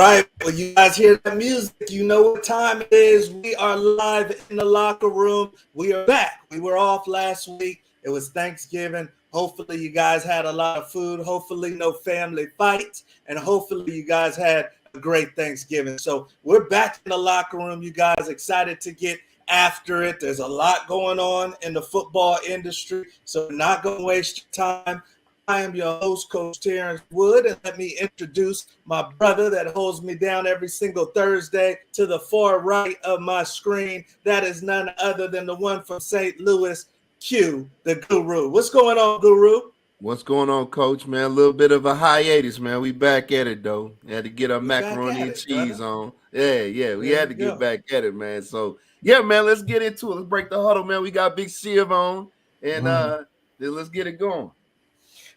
right. Well, you guys hear that music. You know what time it is. We are live in the locker room. We are back. We were off last week. It was Thanksgiving. Hopefully, you guys had a lot of food. Hopefully, no family fights. And hopefully, you guys had a great Thanksgiving. So, we're back in the locker room. You guys excited to get after it. There's a lot going on in the football industry. So, we're not going to waste your time. I am your host, Coach Terrence Wood, and let me introduce my brother that holds me down every single Thursday to the far right of my screen. That is none other than the one from St. Louis, Q, the Guru. What's going on, Guru? What's going on, Coach, man? A little bit of a hiatus, man. We back at it, though. Had to get our We back macaroni at and it, cheese brother. on. Yeah, we There had you to get go. back at it, man. So, yeah, man, let's get into it. Let's break the huddle, man. We got Big Shiv on, and then let's get it going.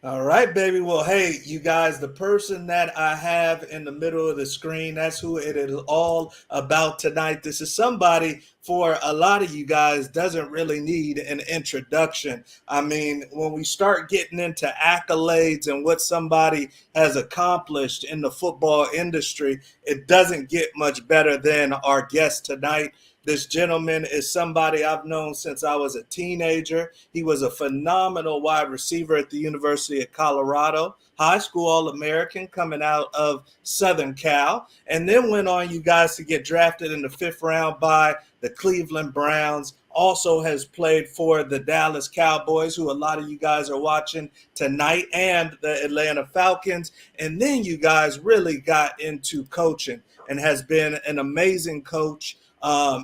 All right, baby. Well, hey, you guys, the person that I have in the middle of the screen, that's who it is all about tonight. This is somebody for a lot of you guys doesn't really need an introduction. I mean, when we start getting into accolades and what somebody has accomplished in the football industry, it doesn't get much better than our guest tonight. This gentleman is somebody I've known since I was a teenager. He was a phenomenal wide receiver at the University of Colorado, high school All-American coming out of Southern Cal, and then went on, you guys, to get drafted in the 5th round by the Cleveland Browns. Also has played for the Dallas Cowboys, who a lot of you guys are watching tonight, and the Atlanta Falcons. And then you guys really got into coaching and has been an amazing coach.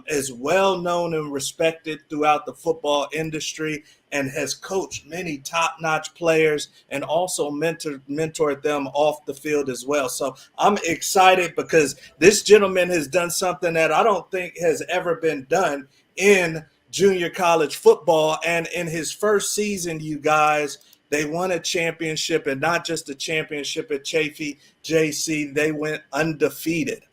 Is well known and respected throughout the football industry, and has coached many top-notch players and also mentored them off the field as well. So I'm excited because this gentleman has done something that I don't think has ever been done in junior college football. And in his first season, you guys, they won a championship, and not just a championship at Chaffee JC. They went undefeated,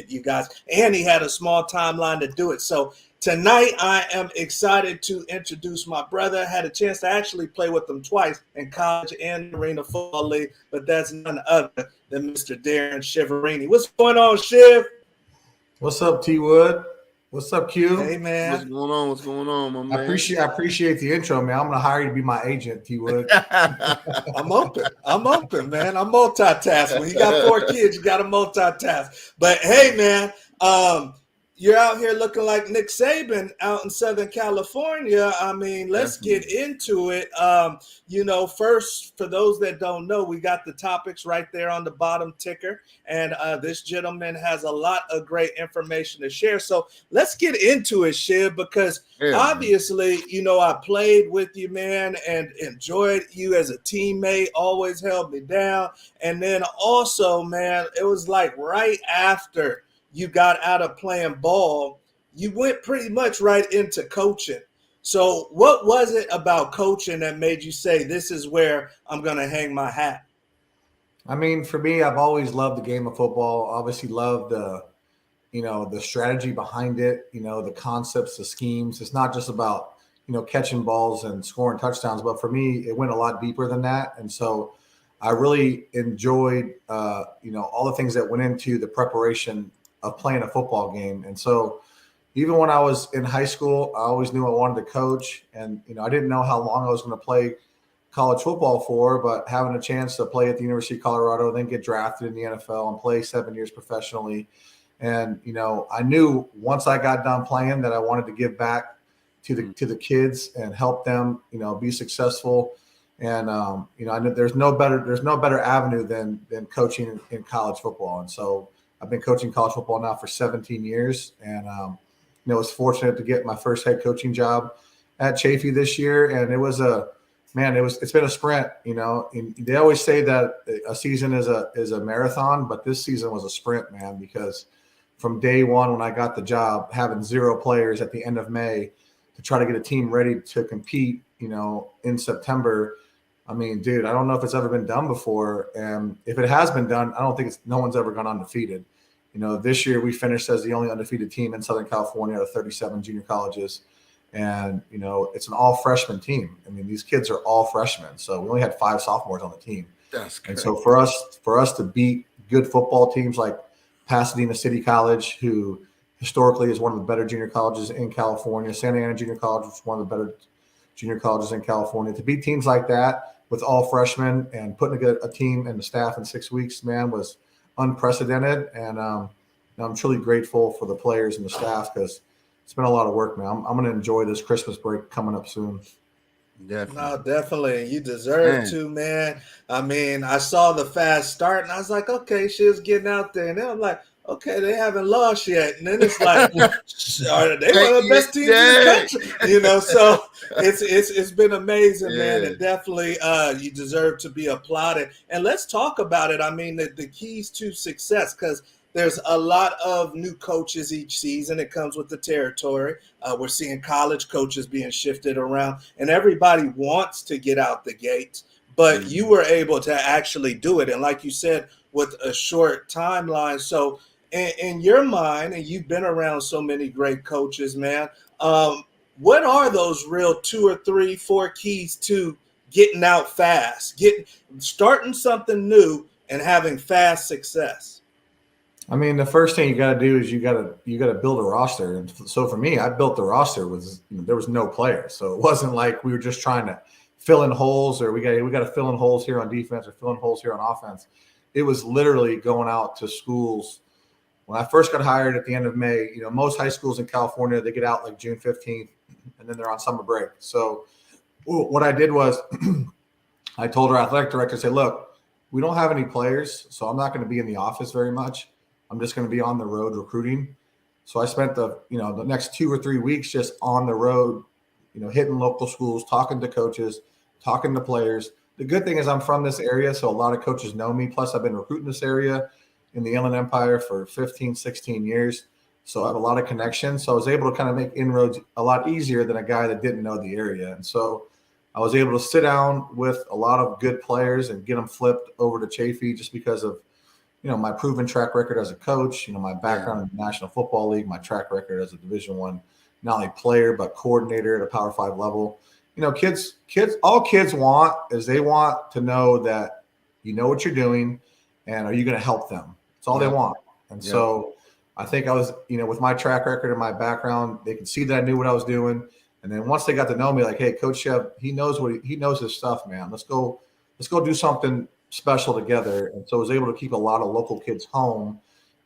you guys. And he had a small timeline to do it. So tonight, I am excited to introduce my brother. I had a chance to actually play with him twice in college and Arena Football League, but that's none other than Mr. Darrin Chiaverini. What's going on, Shiv? What's up, T Wood? What's up, Q? Hey, man. What's going on, my man? I appreciate the intro, man. I'm gonna hire you to be my agent, T Wood. I'm open, man. I'm multitasking. When you got 4 kids, you got to multitask. But hey, man, you're out here looking like Nick Saban out in Southern California. I mean, let's get into it. First, for those that don't know, we got the topics right there on the bottom ticker. And this gentleman has a lot of great information to share. So let's get into it, Shiv, because obviously, I played with you, man, and enjoyed you as a teammate, always held me down. And then also, man, it was like right after you got out of playing ball, you went pretty much right into coaching. So what was it about coaching that made you say, this is where I'm going to hang my hat? I mean, for me, I've always loved the game of football. Obviously loved the strategy behind it, the concepts, the schemes. It's not just about, catching balls and scoring touchdowns, but for me, it went a lot deeper than that. And so I really enjoyed, all the things that went into the preparation of playing a football game. And so even when I was in high school, I always knew I wanted to coach. And, I didn't know how long I was going to play college football for, but having a chance to play at the University of Colorado, then get drafted in the NFL and play 7 years professionally. And, I knew once I got done playing that I wanted to give back to the kids and help them, be successful. And, I know there's no better avenue than coaching in college football. And so I've been coaching college football now for 17 years, and I was fortunate to get my first head coaching job at Chaffee this year. And it's been a sprint. And they always say that a season is a marathon, but this season was a sprint, man. Because from day one, when I got the job, having 0 players at the end of May to try to get a team ready to compete, in September. I mean, dude, I don't know if it's ever been done before. And if it has been done, I don't think no one's ever gone undefeated. This year we finished as the only undefeated team in Southern California out of 37 junior colleges. And, it's an all freshman team. I mean, these kids are all freshmen. So we only had 5 sophomores on the team. That's crazy. And so for us to beat good football teams like Pasadena City College, who historically is one of the better junior colleges in California. Santa Ana Junior College is one of the better junior colleges in California. To beat teams like that with all freshmen and putting a team and the staff in 6 weeks, man, was unprecedented. And I'm truly grateful for the players and the staff because it's been a lot of work, man. I'm going to enjoy this Christmas break coming up soon. Definitely. No, definitely. You deserve to, man. I mean, I saw the fast start and I was like, okay, she was getting out there. And then I'm like, okay, they haven't lost yet. And then it's like, are they one of the best teams in the country? So it's been amazing, man. And definitely you deserve to be applauded. And let's talk about it. I mean, the keys to success, because there's a lot of new coaches each season. It comes with the territory. We're seeing college coaches being shifted around, and everybody wants to get out the gates. But you were able to actually do it, and like you said, with a short timeline. So in your mind, and you've been around so many great coaches, man, what are those real 2 or 3, 4 keys to getting out fast, starting something new and having fast success? I mean, the first thing you got to do is you got to build a roster. And so for me, I built the roster there was no players, so it wasn't like we were just trying to fill in holes or we got to fill in holes here on defense or fill in holes here on offense. It was literally going out to schools. When I first got hired at the end of May, most high schools in California, they get out like June 15th, and then they're on summer break. So what I did was I told our athletic director, say, look, we don't have any players, so I'm not going to be in the office very much. I'm just going to be on the road recruiting. So I spent the next 2 or 3 weeks just on the road, hitting local schools, talking to coaches, talking to players. The good thing is I'm from this area, so a lot of coaches know me. Plus, I've been recruiting this area in the Inland Empire for 15, 16 years. So I have a lot of connections. So I was able to kind of make inroads a lot easier than a guy that didn't know the area. And so I was able to sit down with a lot of good players and get them flipped over to Chafee just because of my proven track record as a coach, my background in the National Football League, my track record as a Division I, not only player, but coordinator at a Power 5 level. All kids want is they want to know that you know what you're doing and are you going to help them? That's all they want. And so I think I was, with my track record and my background, they could see that I knew what I was doing. And then once they got to know me, like, hey, Coach Chev, he knows he knows his stuff, man. Let's go do something special together. And so I was able to keep a lot of local kids home,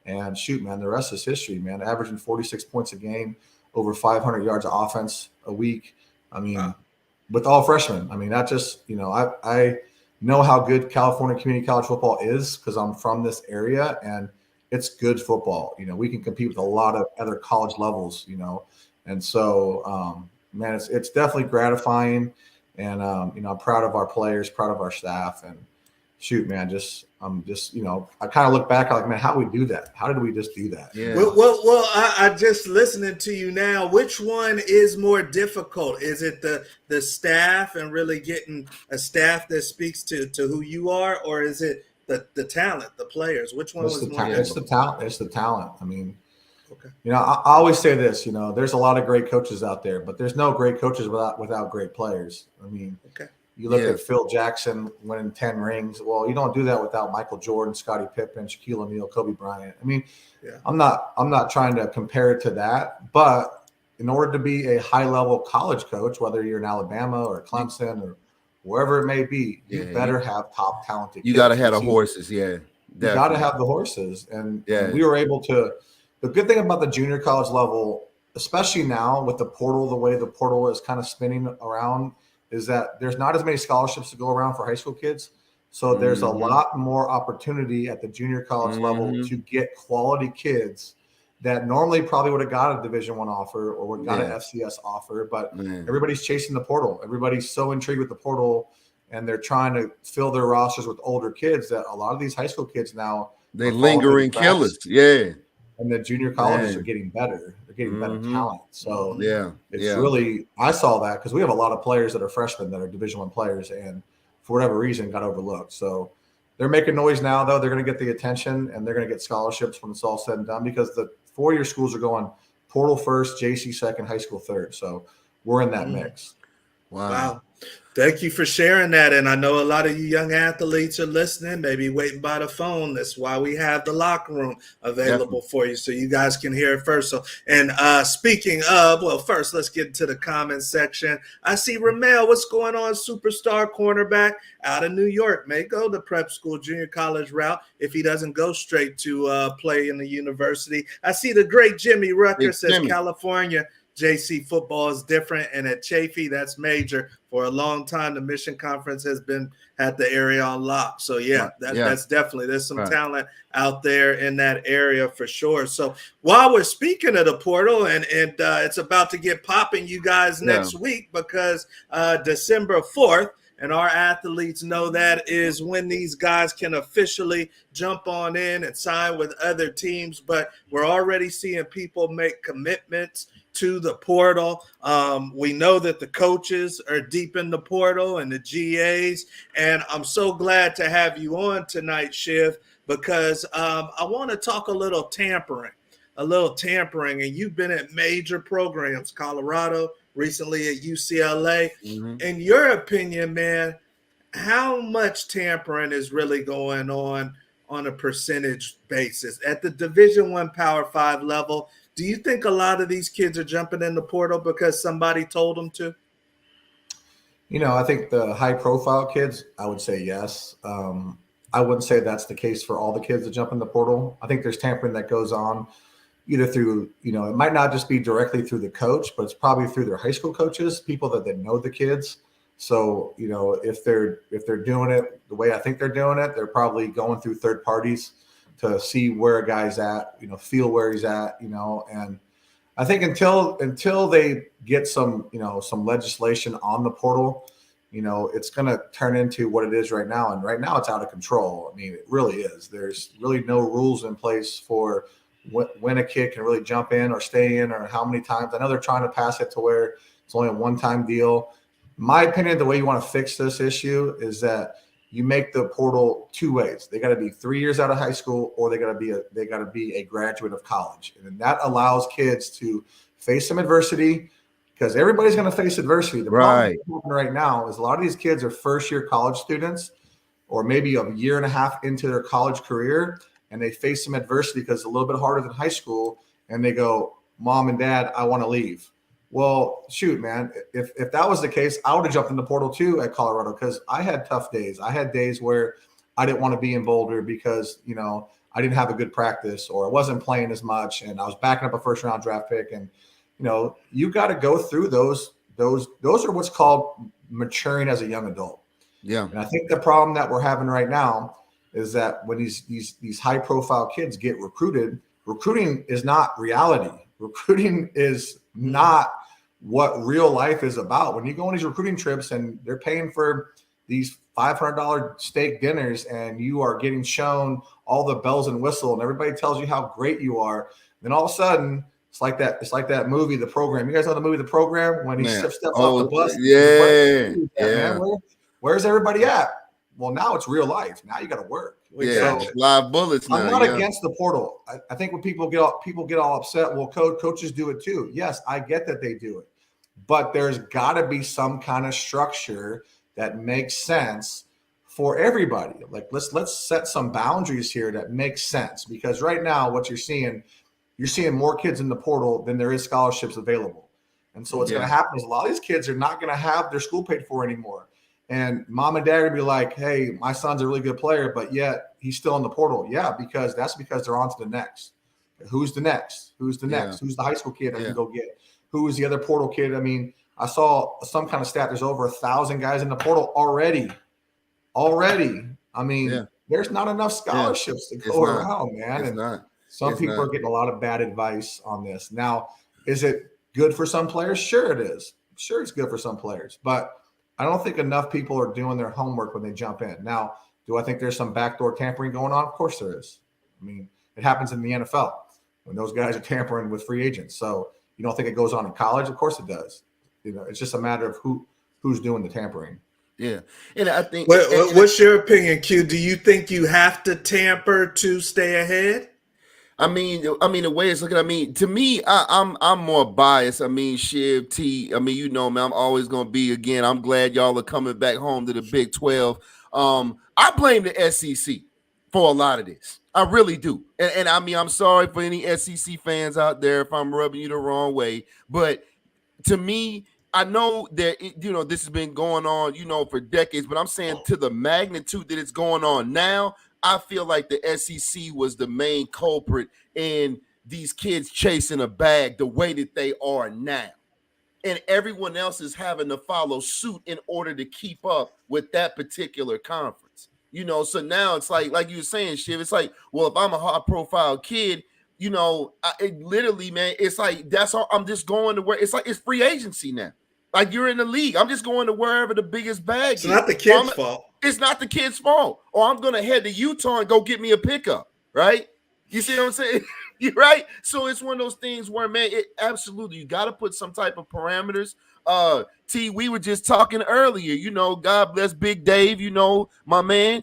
and shoot, man, the rest is history, man. Averaging 46 points a game, over 500 yards of offense a week. I mean, with all freshmen. I mean, that just, I know how good California community college football is because I'm from this area, and it's good football. We can compete with a lot of other college levels, and so, man, it's definitely gratifying. And, I'm proud of our players, proud of our staff, and shoot, man, I kind of look back, I'm like, man, how did we do that? How did we just do that? Yeah. Well, I just listening to you now, which one is more difficult? Is it the staff and really getting a staff that speaks to who you are, or is it the talent, the players? Which one was more difficult? It's the talent. It's the talent. I mean, okay. I always say this, there's a lot of great coaches out there, but there's no great coaches without great players. I mean, okay. You look at Phil Jackson winning 10 rings. Well, you don't do that without Michael Jordan, Scottie Pippen, Shaquille O'Neal, Kobe Bryant. I mean, I'm not trying to compare it to that, but in order to be a high-level college coach, whether you're in Alabama or Clemson or wherever it may be, you better have top talented. You got to have the horses, You got to have the horses, and we were able to. The good thing about the junior college level, especially now with the portal, the way the portal is kind of spinning around, is that there's not as many scholarships to go around for high school kids. So there's a lot more opportunity at the junior college level to get quality kids that normally probably would have got a Division I offer or would have got an FCS offer, but everybody's chasing the portal. Everybody's so intrigued with the portal, and they're trying to fill their rosters with older kids that a lot of these high school kids now, they lingering killers. And the junior colleges are getting better. They're getting better talent. So it's really, I saw that because we have a lot of players that are freshmen that are Division I players and for whatever reason got overlooked. So they're making noise now, though. They're going to get the attention and they're going to get scholarships when it's all said and done because the four-year schools are going portal first, JC second, high school third. So we're in that mix. Wow. Thank you for sharing that. And I know a lot of you young athletes are listening, maybe waiting by the phone. That's why we have the locker room available Definitely. for you so you guys can hear it first. So, and speaking of, well, first, let's get into the comment section. I see Ramel. What's going on? Superstar cornerback out of New York. May go the prep school, junior college route if he doesn't go straight to play in the university. I see the great Jimmy Rucker Big says Jimmy. California JC football is different, and at Chafee, that's major. For a long time, the Mission Conference has been had the area on lock. So yeah, that's definitely there's some talent out there in that area for sure. So while we're speaking of the portal, and it's about to get popping, you guys next week because December 4th. And our athletes know that is when these guys can officially jump on in and sign with other teams. But we're already seeing people make commitments to the portal. We know that the coaches are deep in the portal and the GAs. And I'm so glad to have you on tonight, Shiv, because I want to talk a little tampering. And you've been at major programs, Colorado, recently at UCLA. Mm-hmm. In your opinion, man, how much tampering is really going on a percentage basis at the Division I Power 5 level? Do you think a lot of these kids are jumping in the portal because somebody told them to? I think the high profile kids, I would say yes. I wouldn't say that's the case for all the kids that jump in the portal. I think there's tampering that goes on either through, it might not just be directly through the coach, but it's probably through their high school coaches, people that know the kids. So, if they're doing it the way I think they're doing it, they're probably going through third parties to see where a guy's at, feel where he's at, and I think until they get some legislation on the portal, it's going to turn into what it is right now. And right now it's out of control. I mean, it really is. There's really no rules in place for when a kid can really jump in or stay in or how many times. I know they're trying to pass it to where it's only a one-time deal. My opinion, the way you want to fix this issue is that you make the portal two ways. They got to be 3 years out of high school, or they got to be a graduate of college, and that allows kids to face some adversity, because everybody's going to face adversity. The problem right now is a lot of these kids are first-year college students, or maybe a year and a half into their college career, and they face some adversity because it's a little bit harder than high school, and they go, "Mom and Dad, I want to leave." Well, shoot, man, if that was the case, I would have jumped in the portal too at Colorado, because I had tough days. I had days where I didn't want to be in Boulder because, I didn't have a good practice, or I wasn't playing as much, and I was backing up a first-round draft pick. And, you got to go through those. Those are what's called maturing as a young adult. Yeah. And I think the problem that we're having right now is that when these high-profile kids get recruited, recruiting is not reality. Recruiting is not what real life is about. When you go on these recruiting trips and they're paying for these $500 steak dinners, and you are getting shown all the bells and whistles, and everybody tells you how great you are, then all of a sudden it's like that movie, The Program. You guys know the movie The Program, when he steps off the bus? Yeah. Man, where's everybody at? Well, now it's real life. Now you got to work. Yeah, so, live bullets. I'm not against the portal. I think when people get all upset, well, coaches do it too. Yes, I get that they do it, but there's got to be some kind of structure that makes sense for everybody. Like let's set some boundaries here that make sense, because right now what you're seeing more kids in the portal than there is scholarships available, and so what's going to happen is a lot of these kids are not going to have their school paid for anymore. And mom and dad are going to be like, "Hey, my son's a really good player, but yet he's still in the portal." Yeah, because they're on to the next. Who's the next? Who's the next? Who's the high school kid I can go get? Who is the other portal kid? I mean, I saw some kind of stat. There's over 1,000 guys in the portal already. I mean, there's not enough scholarships to go around, man. Some people are getting a lot of bad advice on this. Now, is it good for some players? Sure it is. Sure it's good for some players, but I don't think enough people are doing their homework when they jump in. Now, do I think there's some backdoor tampering going on? Of course there is. I mean, it happens in the NFL when those guys are tampering with free agents. So you don't think it goes on in college? Of course it does. It's just a matter of who's doing the tampering. Yeah. And I think what's your opinion, Q? Do you think you have to tamper to stay ahead? I mean, the way it's looking. I mean, to me, I'm more biased. I mean, Shiv T. I mean, you know, man, I'm always gonna be again. I'm glad y'all are coming back home to the Big 12. I blame the SEC for a lot of this. I really do. And I mean, I'm sorry for any SEC fans out there if I'm rubbing you the wrong way, but to me, I know that this has been going on, for decades, but I'm saying to the magnitude that it's going on now, I feel like the SEC was the main culprit in these kids chasing a bag the way that they are now. And everyone else is having to follow suit in order to keep up with that particular conference. So now it's like you were saying, Shiv, it's like, well, if I'm a high profile kid, it literally, man, it's like, that's all. I'm just going to where it's like, it's free agency now. Like, you're in the league. I'm just going to wherever the biggest bag is. It's not the kid's fault. It's not the kid's fault. Or I'm going to head to Utah and go get me a pickup, right? You see what I'm saying? You're right. So it's one of those things where, man, absolutely, you got to put some type of parameters. T, we were just talking earlier, God bless Big Dave, my man.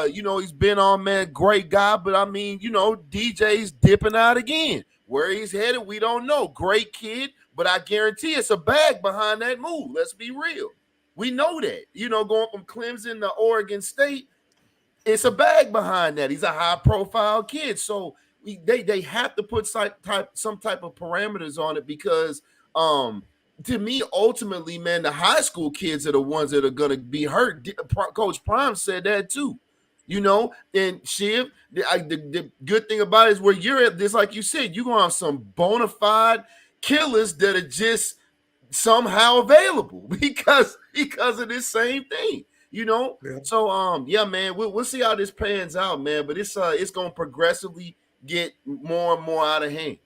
He's been on, man, great guy, but I mean, DJ's dipping out again. Where he's headed, we don't know. Great kid, but I guarantee it's a bag behind that move. Let's be real. We know that. Going from Clemson to Oregon State, it's a bag behind that. He's a high-profile kid, so they have to put some type of parameters on it because, to me, ultimately, man, the high school kids are the ones that are going to be hurt. Coach Prime said that too. And Shiv, the good thing about it is where you're at this, like you said, you're going to have some bona fide killers that are just somehow available because of this same thing, Yeah. So, yeah, man, we'll see how this pans out, man, but it's going to progressively get more and more out of hand.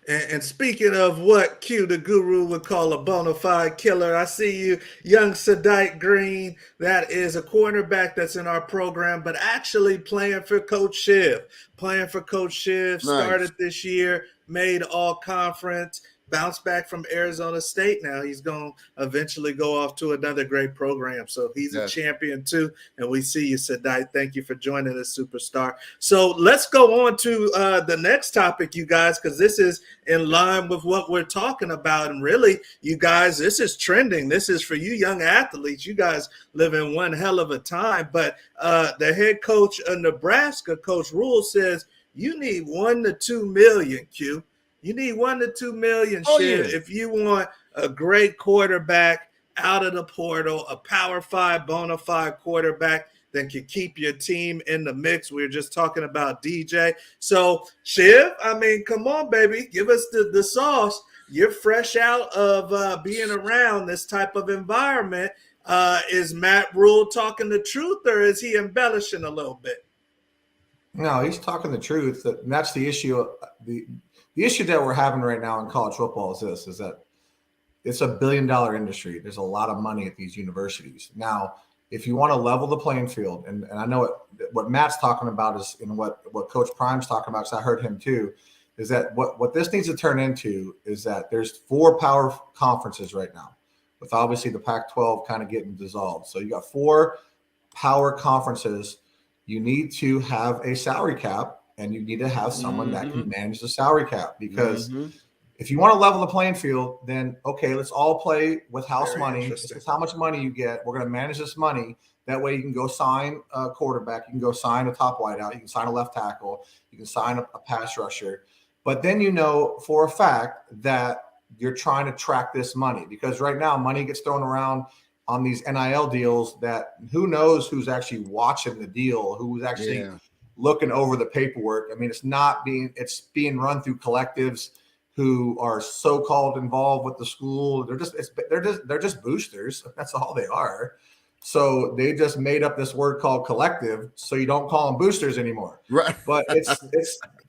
And speaking of what Q the Guru would call a bona fide killer, I see you, young Sadite Green. That is a cornerback that's in our program, but actually playing for Coach Shiv. Started this year, made all conference, bounced back from Arizona State. Now he's going to eventually go off to another great program. So he's a champion too. And we see you, Sadite. Thank you for joining us, superstar. So let's go on to the next topic, you guys, because this is in line with what we're talking about. And really, you guys, this is trending. This is for you young athletes. You guys live in one hell of a time. But the head coach of Nebraska, Coach Rule, says you need $1 to $2 million, Q. You need $1 to $2 million, if you want a great quarterback out of the portal, a Power 5 bona fide quarterback that can keep your team in the mix. We were just talking about DJ. So, Shiv, I mean, come on, baby. Give us the sauce. You're fresh out of being around this type of environment. Is Matt Rule talking the truth, or is he embellishing a little bit? No, he's talking the truth. And that's the issue. The issue that we're having right now in college football is that it's a $1 billion industry. There's a lot of money at these universities. Now, if you want to level the playing field, and I know what Matt's talking about is, and what Coach Prime's talking about, because I heard him too, is that what this needs to turn into is that there's 4 power conferences right now, with obviously the Pac-12 kind of getting dissolved. So you got 4 power conferences. You need to have a salary cap. And you need to have someone that can manage the salary cap, because if you want to level the playing field, then okay, let's all play with house money. This is how much money you get. We're going to manage this money. That way you can go sign a quarterback. You can go sign a top wideout. You can sign a left tackle. You can sign a pass rusher. But then for a fact that you're trying to track this money, because right now money gets thrown around on these NIL deals that who knows who's actually watching the deal, who's actually looking over the paperwork. I mean, it's being run through collectives who are so-called involved with the school. They're just boosters. That's all they are. So they just made up this word called collective, so you don't call them boosters anymore. Right. But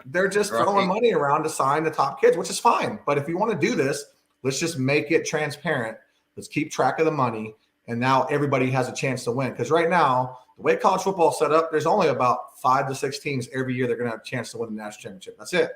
they're just throwing money around to sign the top kids, which is fine. But if you want to do this, let's just make it transparent. Let's keep track of the money. And now everybody has a chance to win. Because right now, the way college football is set up, there's only about 5 to 6 teams every year that are going to have a chance to win the national championship. That's it.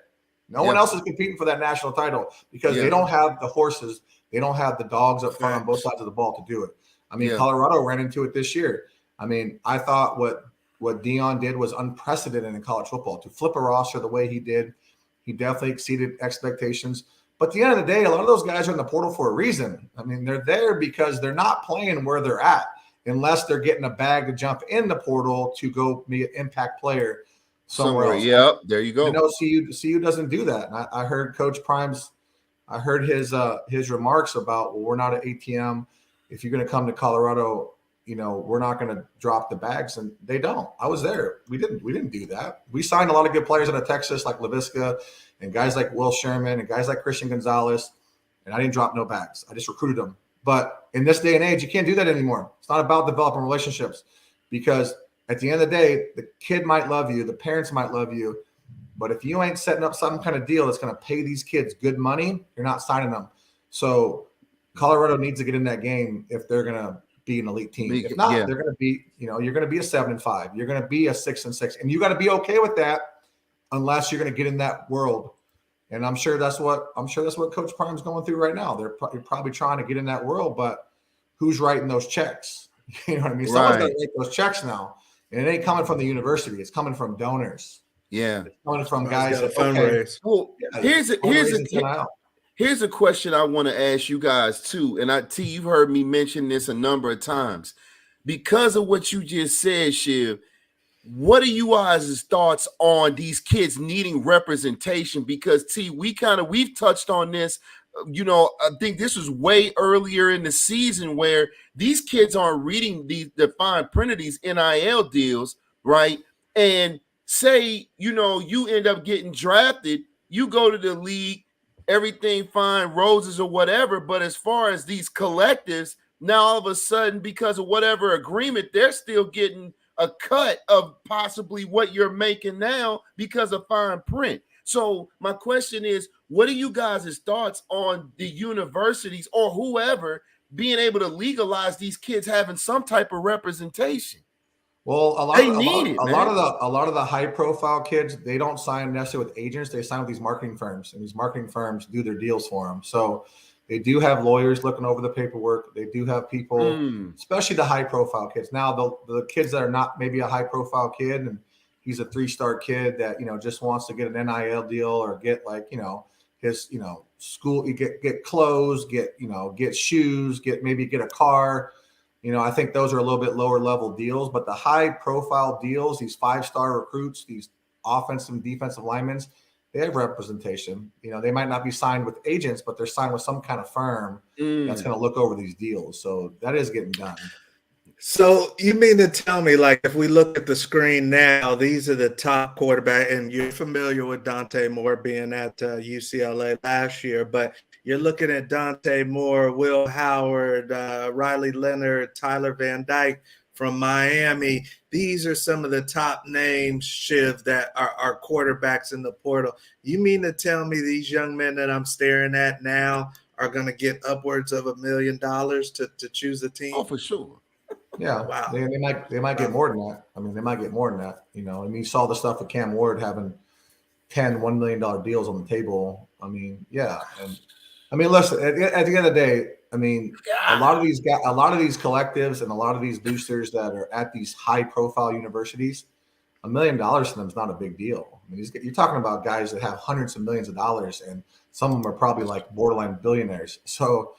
No one else is competing for that national title because they don't have the horses. They don't have the dogs up front on both sides of the ball to do it. I mean, Colorado ran into it this year. I mean, I thought what what Dion did was unprecedented in college football. To flip a roster the way he did, he definitely exceeded expectations. But at the end of the day, a lot of those guys are in the portal for a reason. I mean, they're there because they're not playing where they're at unless they're getting a bag to jump in the portal to go be an impact player somewhere else. Yep, there you go. I know CU doesn't do that. And I heard Coach Prime's – I heard his remarks about, well, we're not an ATM. If you're going to come to Colorado, we're not going to drop the bags, and they don't. I was there. We didn't do that. We signed a lot of good players out of Texas, like LaVisca, and guys like Will Sherman, and guys like Christian Gonzalez, and I didn't drop no bags. I just recruited them. But in this day and age, you can't do that anymore. It's not about developing relationships, because at the end of the day, the kid might love you, the parents might love you, but if you ain't setting up some kind of deal that's going to pay these kids good money, you're not signing them. So Colorado needs to get in that game if they're going to be an elite team. If not, they're going to be, you're going to be a 7-5. You're going to be a 6-6, and you got to be okay with that, unless you're going to get in that world. And I'm sure that's what Coach Prime's going through right now. They're probably trying to get in that world, but who's writing those checks? You know what I mean? Someone's got to write those checks now, and it ain't coming from the university. It's coming from donors. Yeah, it's coming from guys that fundraise. Well, here's a question I want to ask you guys too. And T, you've heard me mention this a number of times. Because of what you just said, Shiv, what are you guys' thoughts on these kids needing representation? Because T, we've touched on this. I think this was way earlier in the season where these kids aren't reading the fine print of these NIL deals, right? And say, you end up getting drafted, you go to the league, everything fine, roses or whatever. But as far as these collectives, now all of a sudden, because of whatever agreement, they're still getting a cut of possibly what you're making now because of fine print. So my question is, what are you guys' thoughts on the universities or whoever being able to legalize these kids having some type of representation? Well, a lot of the high profile kids, they don't sign necessarily with agents. They sign with these marketing firms, and these marketing firms do their deals for them. So they do have lawyers looking over the paperwork. They do have people, especially the high profile kids. Now, the kids that are not maybe a high profile kid, and he's a 3-star kid that, just wants to get an NIL deal or get his, school, get clothes, get shoes, get a car. I think those are a little bit lower level deals, but the high profile deals, these 5-star recruits, these offensive and defensive linemen, they have representation. They might not be signed with agents, but they're signed with some kind of firm that's going to look over these deals. So that is getting done. So you mean to tell me, like, if we look at the screen now, these are the top quarterback, and you're familiar with Dante Moore being at UCLA last year, but you're looking at Dante Moore, Will Howard, Riley Leonard, Tyler Van Dyke from Miami. These are some of the top names, Shiv, that are quarterbacks in the portal. You mean to tell me these young men that I'm staring at now are going to get upwards of $1 million to choose a team? Oh, for sure. Yeah, wow. They might get more than that. I mean, they might get more than that. You saw the stuff with Cam Ward having 10 $1 million deals on the table. I mean, yeah. And I mean, listen, at the end of the day, I mean, a lot of these collectives and a lot of these boosters that are at these high profile universities, $1 million to them is not a big deal. I mean, you're talking about guys that have hundreds of millions of dollars, and some of them are probably like borderline billionaires. So,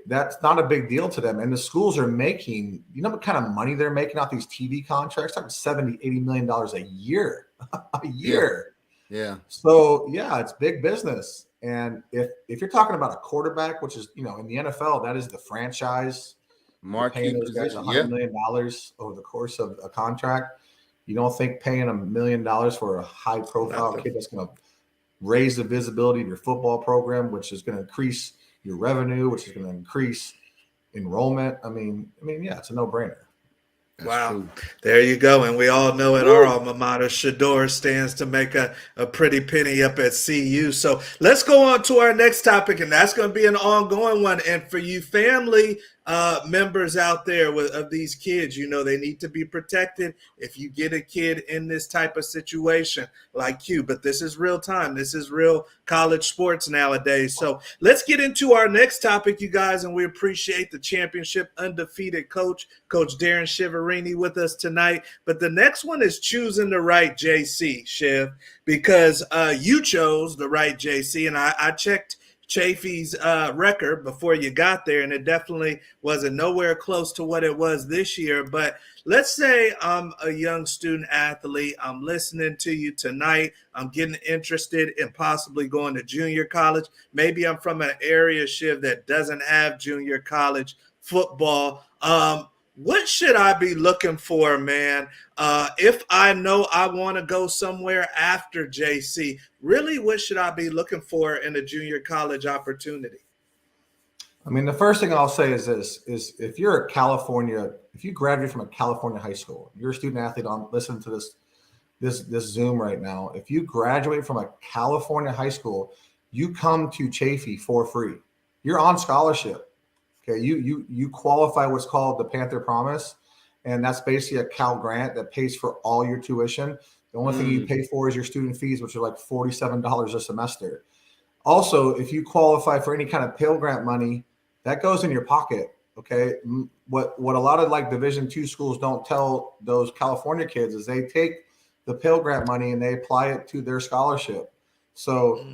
that's not a big deal to them. And the schools are making, what kind of money they're making off these TV contracts? Talking $70-80 million a year. A year. Yeah. So it's big business. And if you're talking about a quarterback, which is, in the NFL, that is the franchise market, paying those guys $100 million over the course of a contract. You don't think paying $1 million for a high profile kid that's going to raise the visibility of your football program, which is going to increase your revenue, which is going to increase enrollment. I mean, yeah, it's a no-brainer. Wow. True. There you go. And we all know at our alma mater, Shador stands to make a pretty penny up at CU. So let's go on to our next topic, and that's going to be an ongoing one. And for you family, members out there of these kids. They need to be protected if you get a kid in this type of situation like you. But this is real time. This is real college sports nowadays. So let's get into our next topic, you guys. And we appreciate the championship undefeated Coach Darrin Chiaverini with us tonight. But the next one is choosing the right JC, Shiv, because you chose the right JC. And I checked Chafee's record before you got there, and it definitely wasn't nowhere close to what it was this year. But let's say I'm a young student athlete. I'm listening to you tonight. I'm getting interested in possibly going to junior college. Maybe I'm from an area, Shiv, that doesn't have junior college football. What should I be looking for, man? If I know I want to go somewhere after JC, really, what should I be looking for in a junior college opportunity? I mean, the first thing I'll say is this: if you graduate from a California high school, you're a student athlete on listening to this Zoom right now. If you graduate from a California high school, you come to Chafee for free. You're on scholarship. Okay, you qualify what's called the Panther Promise, and that's basically a Cal grant that pays for all your tuition. The only thing you pay for is your student fees, which are like $47 a semester. Also, if you qualify for any kind of Pell Grant money, that goes in your pocket. Okay, what a lot of like Division II schools don't tell those California kids is they take the Pell Grant money and they apply it to their scholarship. So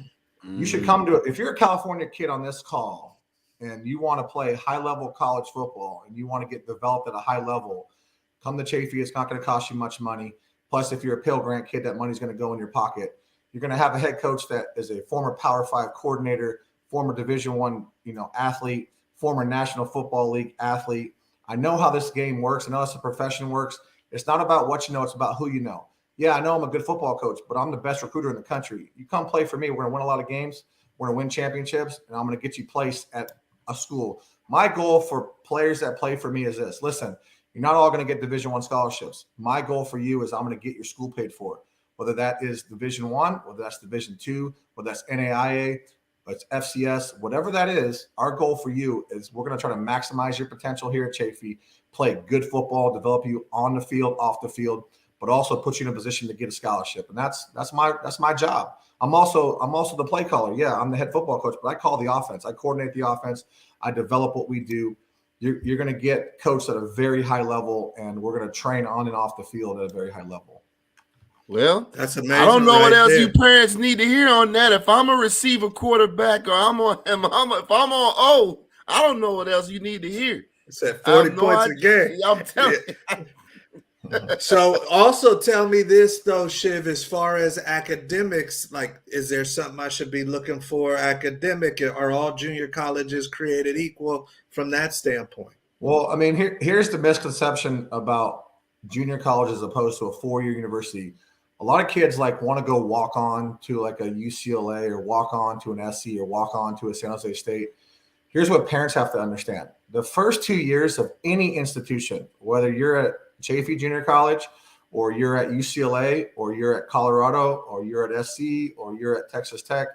you should come to it. If you're a California kid on this call and you want to play high-level college football and you want to get developed at a high level, come to Chafee. It's not going to cost you much money. Plus, if you're a Pell Grant kid, that money's going to go in your pocket. You're going to have a head coach that is a former Power 5 coordinator, former Division I, athlete, former National Football League athlete. I know how this game works. I know how the profession works. It's not about what you know. It's about who you know. Yeah, I know I'm a good football coach, but I'm the best recruiter in the country. You come play for me. We're going to win a lot of games. We're going to win championships, and I'm going to get you placed at a school. My goal for players that play for me is this. Listen, you're not all going to get Division I scholarships. My goal for you is I'm going to get your school paid for, whether that is Division I, whether that's Division II, whether that's NAIA, it's FCS, whatever that is. Our goal for you is we're going to try to maximize your potential here at Chafee, play good football, develop you on the field, off the field, but also put you in a position to get a scholarship. And that's my job. I'm also the play caller. Yeah, I'm the head football coach, but I call the offense. I coordinate the offense. I develop what we do. You're going to get coached at a very high level, and we're going to train on and off the field at a very high level. Well, that's amazing. I don't know right what else there. you parents need to hear on that. If I'm a receiver quarterback or if I'm on O, I don't know what else you need to hear. It's at 40 points a game. I'm telling you. So also tell me this though, Shiv, as far as academics, like, is there something I should be looking for academic? Are all junior colleges created equal from that standpoint? Well, I mean, here's the misconception about junior college as opposed to a four-year university. A lot of kids want to go walk on to like a UCLA or walk on to an SC or walk on to a San Jose State. Here's what parents have to understand. The first 2 years of any institution, whether you're at Chafee Junior College or you're at UCLA or you're at Colorado or you're at SC or you're at Texas Tech,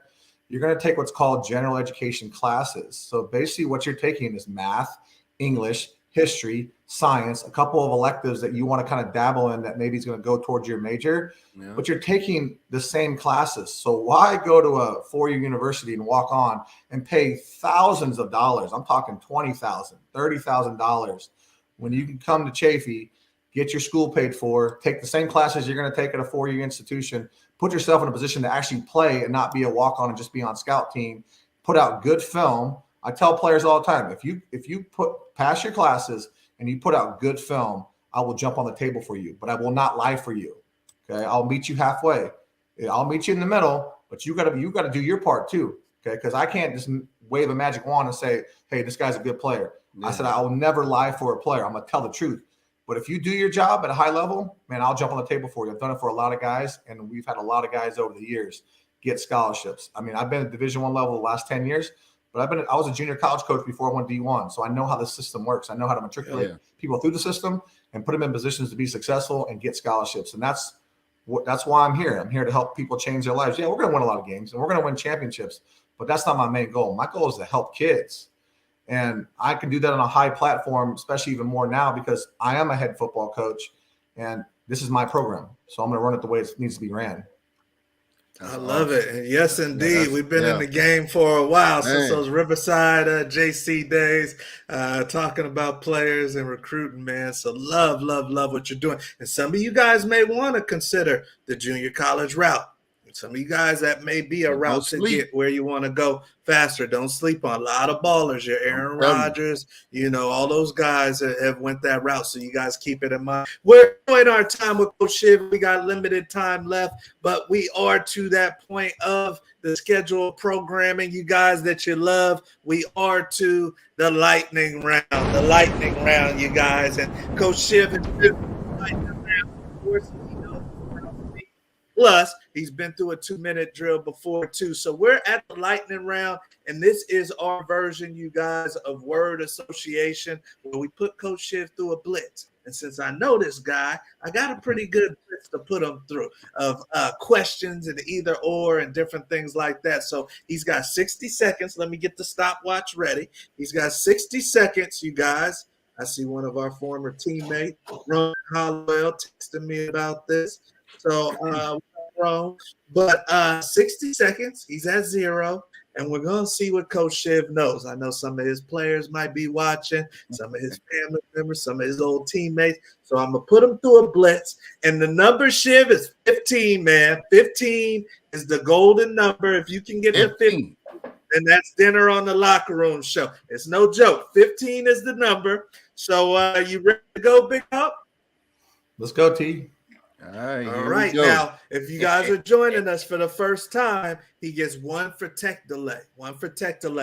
you're going to take what's called general education classes. So basically what you're taking is math, English, history, science, a couple of electives that you want to kind of dabble in that maybe is going to go towards your major, but you're taking the same classes. So why go to a four-year university and walk on and pay thousands of dollars? I'm talking $20,000, $30,000 when you can come to Chafee, get your school paid for, take the same classes you're going to take at a four-year institution, put yourself in a position to actually play and not be a walk-on and just be on scout team, put out good film. I tell players all the time, if you pass your classes and you put out good film, I will jump on the table for you, but I will not lie for you. Okay, I'll meet you halfway. I'll meet you in the middle, but you got to do your part too. Okay, because I can't just wave a magic wand and say, "Hey, this guy's a good player." Yeah. I said I will never lie for a player. I'm gonna tell the truth. But if you do your job at a high level, man, I'll jump on the table for you. I've done it for a lot of guys, and we've had a lot of guys over the years get scholarships. I mean, I've been at Division I level the last 10 years. But I was a junior college coach before I went D1, so I know how the system works. I know how to matriculate people through the system and put them in positions to be successful and get scholarships. And that's why I'm here. I'm here to help people change their lives. Yeah, we're going to win a lot of games and we're going to win championships, but that's not my main goal. My goal is to help kids. And I can do that on a high platform, especially even more now because I am a head football coach and this is my program. So I'm going to run it the way it needs to be ran. I love it. And yes, indeed. We've been in the yeah. game for a while, since Man. those Riverside JC days, talking about players and recruiting, man. So love what you're doing. And some of you guys may want to consider the junior college route. Some of you guys, that may be a route to get where you want to go faster. Don't sleep on a lot of ballers. Your Aaron Rodgers, all those guys have went that route. So you guys keep it in mind. We're enjoying our time with Coach Chiv. We got limited time left, but we are to that point of the scheduled programming, you guys, that you love. We are to the lightning round, you guys. And Coach Chiv has been the lightning round, of course. Plus, he's been through a 2-minute drill before, too. So we're at the lightning round, and this is our version, you guys, of word association, where we put Coach Chiv through a blitz. And since I know this guy, I got a pretty good blitz to put him through of questions and either or and different things like that. So he's got 60 seconds. Let me get the stopwatch ready. He's got 60 seconds, you guys. I see one of our former teammates, Ron Hollowell, texting me about this. So, wrong, but 60 seconds, he's at 0, and we're going to see what Coach Chiv knows. I know some of his players might be watching, some of his family members, some of his old teammates. So I'm going to put him through a blitz, and the number, Chiv, is 15, man. 15 is the golden number. If you can get to 15, then that's dinner on the locker room show. It's no joke. 15 is the number. So you ready to go, Big Up? Let's go, T. All right. Now, if you guys are joining us for the first time, he gets 1 for tech delay.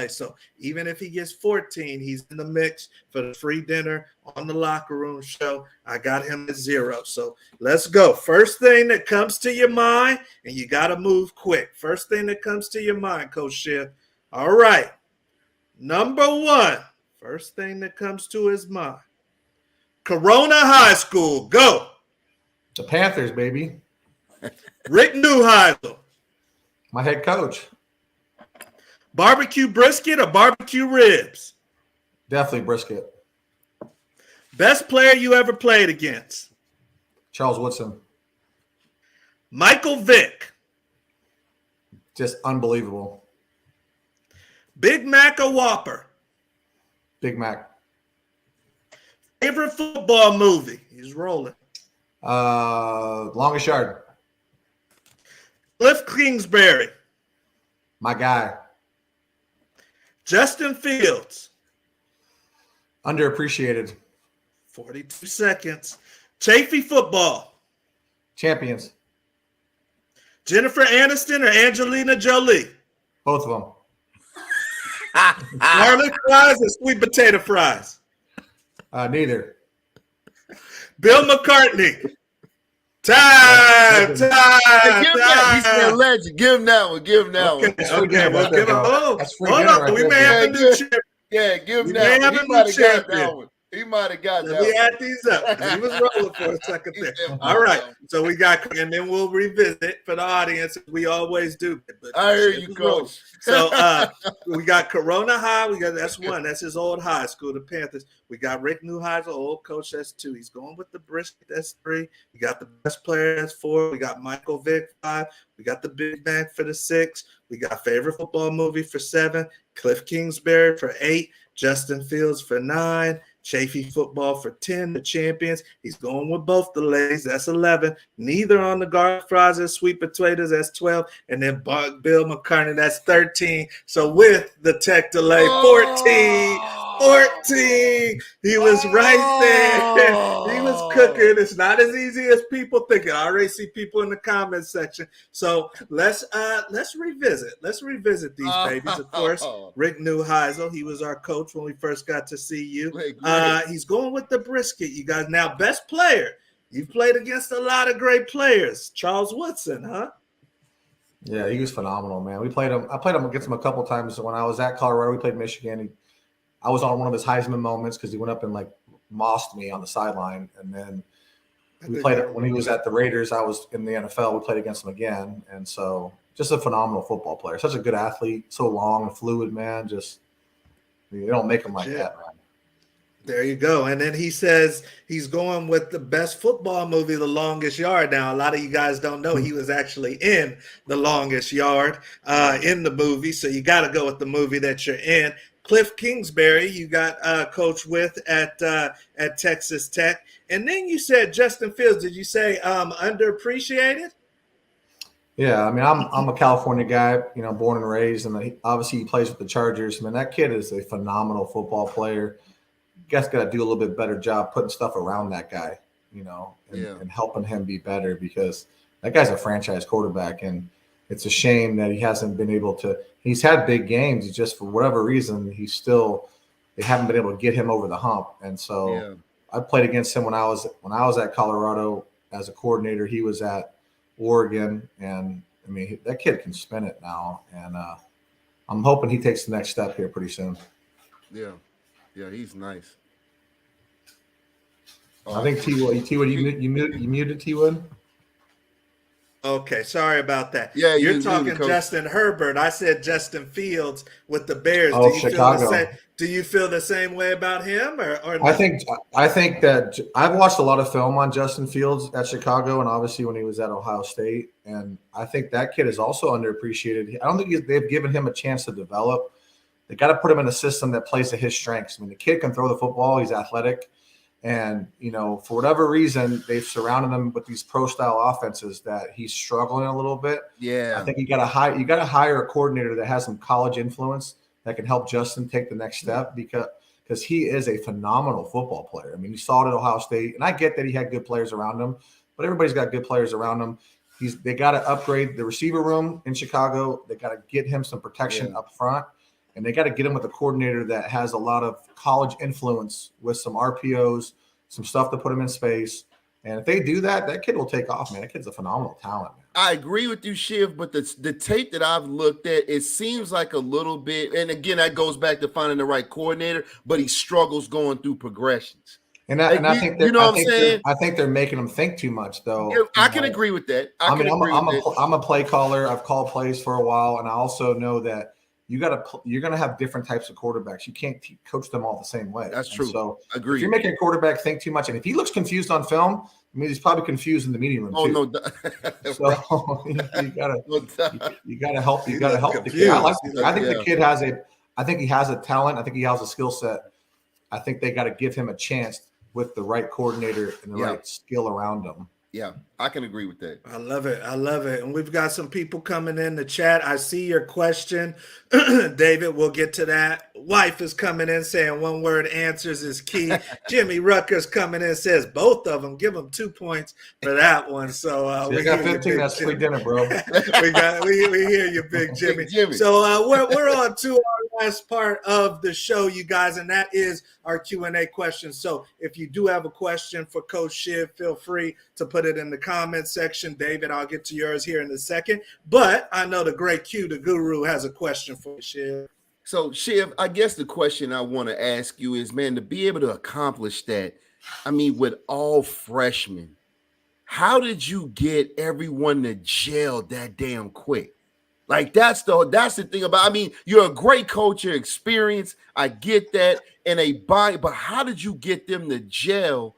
So even if he gets 14, he's in the mix for the free dinner on the locker room show. I got him at 0. So let's go. First thing that comes to your mind, and you got to move quick. First thing that comes to your mind, Coach Chiv. All right. Number 1. First thing that comes to his mind. Corona High School. Go. The Panthers, baby. Rick Neuheisel. My head coach. Barbecue brisket or barbecue ribs? Definitely brisket. Best player you ever played against? Charles Woodson. Michael Vick. Just unbelievable. Big Mac or Whopper? Big Mac. Favorite football movie? He's rolling. Longest Yard. Cliff Kingsbury. My guy. Justin Fields. Underappreciated. 42 seconds. Chafee football. Champions. Jennifer Aniston or Angelina Jolie? Both of them. Garlic fries or sweet potato fries? Neither. Bill McCartney. Time. He's a legend. Give him that one. Okay, we'll give him. Hold on. We may have a new champion. Yeah, give him that one. He might have got that one. He might have got that. We add these up. He was rolling for a second there. All right. So we got, and then we'll revisit for the audience. We always do. But I hear you, Coach. So we got Corona High. That's 1. That's his old high school, the Panthers. We got Rick Neuheisel, old coach. That's 2. He's going with the brisket. That's 3. We got the best player. That's 4. We got Michael Vick, 5. We got the Big Mac for the 6. We got favorite football movie for 7. Cliff Kingsbury for 8. Justin Fields for 9. Chafee football for 10, the champions. He's going with both the ladies. That's 11. Neither on the garlic fries or sweet potatoes. That's 12. And then Bill McCartney, that's 13. So with the tech delay, 14. 14. He was right there. He was cooking. It's not as easy as people think. I already see people in the comments section. So let's revisit. Let's revisit these babies. Of course, Rick Neuheisel. He was our coach when we first got to see you. He's going with the brisket, you guys. Now, best player. You've played against a lot of great players. Charles Woodson, huh? Yeah, he was phenomenal, man. I played him against him a couple times when I was at Colorado. We played Michigan. I was on one of his Heisman moments because he went up and mossed me on the sideline. And then we played it when he was at the Raiders. I was in the NFL. We played against him again. And so just a phenomenal football player. Such a good athlete, so long and fluid, man. Just They don't make them like Legit. that, man. There you go. And then he says he's going with the best football movie, The Longest Yard. Now, a lot of you guys don't know he was actually in The Longest Yard in the movie. So you got to go with the movie that you're in. Cliff Kingsbury, you got coach with at Texas Tech. And then you said Justin Fields. Did you say underappreciated? Yeah, I mean, I'm a California guy, born and raised, and obviously he plays with the Chargers. I mean, that kid is a phenomenal football player. Guys got to do a little bit better job putting stuff around that guy, and helping him be better, because that guy's a franchise quarterback, and it's a shame that he hasn't been able to. He's had big games, he's just, for whatever reason, they haven't been able to get him over the hump. And so I played against him when I was at Colorado as a coordinator. He was at Oregon, and I mean, that kid can spin it now, and I'm hoping he takes the next step here pretty soon. Yeah, he's nice. I think T-Wood, you muted T-Wood? Okay, sorry about that. Yeah, you're talking Justin Herbert. I said Justin Fields with the Bears. Oh, Chicago. Do you feel the same way about him, or no? I think that I've watched a lot of film on Justin Fields at Chicago, and obviously when he was at Ohio State, and I think that kid is also underappreciated. I don't think they've given him a chance to develop. They got to put him in a system that plays to his strengths. I mean, the kid can throw the football. He's athletic. And, for whatever reason, they've surrounded him with these pro-style offenses that he's struggling a little bit. Yeah. I think you got to hire a coordinator that has some college influence that can help Justin take the next step, because he is a phenomenal football player. I mean, you saw it at Ohio State, and I get that he had good players around him, but everybody's got good players around him. They got to upgrade the receiver room in Chicago. They got to get him some protection up front. And they got to get him with a coordinator that has a lot of college influence with some RPOs, some stuff to put him in space. And if they do that, that kid will take off, man. That kid's a phenomenal talent, man. I agree with you, Shiv, but the tape that I've looked at, it seems like a little bit, and again, that goes back to finding the right coordinator, but he struggles going through progressions. And I think that, I think they're making him think too much, though. Yeah, I can agree with that. I'm a play caller. I've called plays for a while, and I also know that you're going to have different types of quarterbacks. You can't coach them all the same way. That's true. So agree. If you're making a quarterback think too much, and if he looks confused on film, I mean, he's probably confused in the meeting room too. No. So you gotta help. You gotta help the kid. I think the kid I think he has a talent. I think he has a skill set. I think they got to give him a chance with the right coordinator and the right skill around him. Yeah, I can agree with that. I love it. And we've got some people coming in the chat. I see your question. David, we'll get to that. Wife is coming in saying one word answers is key. Jimmy Rucker's coming in, says both of them. Give them 2 points for that one. So we got 15. That's free dinner, bro. we hear you, Big Jimmy. So we're on to our last part of the show, you guys, and that is our Q&A question. So if you do have a question for Coach Shiv, feel free to put it in the comment section. David, I'll get to yours here in a second. But I know the great Q, the guru, has a question for you, Shiv. So, Shiv, I guess the question I want to ask you is, man, to be able to accomplish that, I mean, with all freshmen, how did you get everyone to gel that damn quick? Like, that's the thing about, I mean, you're a great coach, you're experienced, I get that, and but how did you get them to gel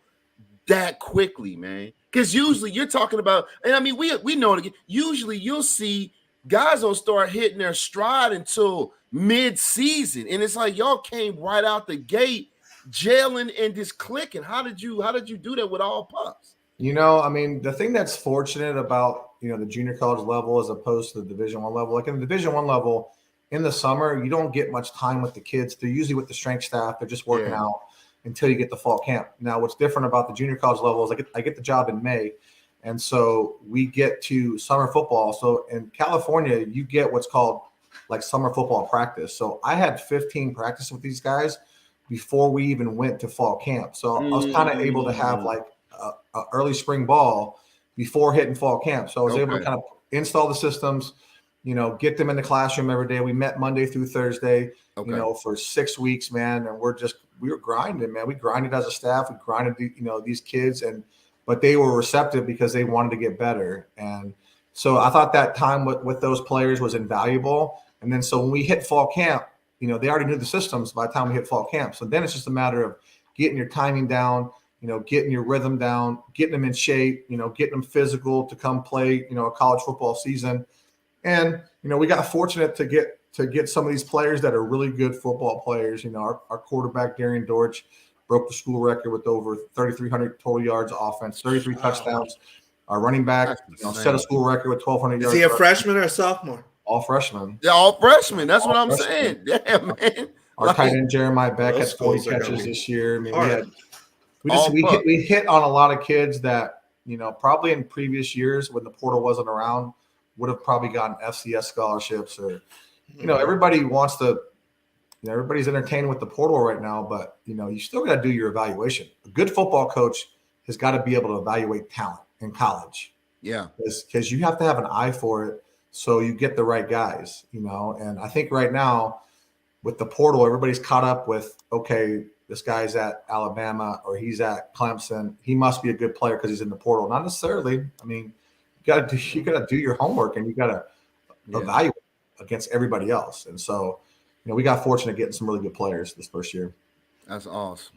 that quickly, man? Because usually you're talking about, and I mean, we know it, usually you'll see guys don't start hitting their stride until mid-season, and it's like y'all came right out the gate gelling and just clicking. How did you do that with all pups? I mean, the thing that's fortunate about the junior college level as opposed to the Division I level, like in the Division I level, in the summer you don't get much time with the kids. They're usually with the strength staff. They're just working out until you get the fall camp. Now, what's different about the junior college level is I get the job in May, and so we get to summer football. So in California, you get what's called like summer football practice. So I had 15 practices with these guys before we even went to fall camp. So I was kind of able to have like a early spring ball before hitting fall camp. So I was able to kind of install the systems, get them in the classroom every day. We met Monday through Thursday, for 6 weeks, man. And we were grinding, man. We grinded as a staff. We grinded, these kids, but they were receptive because they wanted to get better. And so I thought that time with those players was invaluable. And then so when we hit fall camp, they already knew the systems by the time we hit fall camp. So then it's just a matter of getting your timing down, getting your rhythm down, getting them in shape, getting them physical to come play, a college football season. And, we got fortunate to get some of these players that are really good football players. Our quarterback, Darrin broke the school record with over 3,300 total yards of offense, 33 touchdowns. Our running back, set a school record with 1,200 yards. Is he a freshman or a sophomore? All freshmen. Yeah, all freshmen. That's what I'm saying. Yeah, man. Our tight end Jeremiah Beck had 40 catches this year. I mean, we hit on a lot of kids that probably in previous years when the portal wasn't around would have probably gotten FCS scholarships, or everybody wants to. Everybody's entertained with the portal right now, but you still got to do your evaluation. A good football coach has got to be able to evaluate talent in college. Yeah, because you have to have an eye for it, so you get the right guys. And I think right now with the portal, everybody's caught up with, okay, this guy's at Alabama or he's at Clemson. He must be a good player because he's in the portal. Not necessarily. I mean, you got to do your homework and you got to evaluate against everybody else. And so, we got fortunate getting some really good players this first year. That's awesome.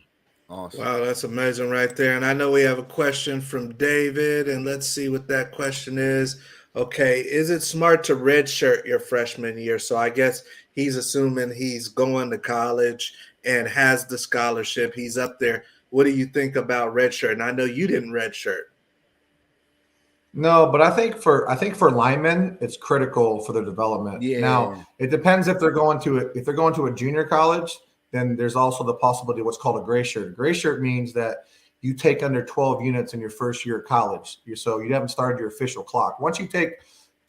Awesome. Wow, that's amazing right there. And I know we have a question from David, and let's see what that question is. Okay, is it smart to redshirt your freshman year? So I guess he's assuming he's going to college and has the scholarship. He's up there. What do you think about redshirt? And I know you didn't redshirt. No, but I think for linemen, it's critical for their development. Yeah. Now, it depends if they're going to a junior college, then there's also the possibility of what's called a gray shirt. A gray shirt means that you take under 12 units in your first year of college. So you haven't started your official clock. Once you take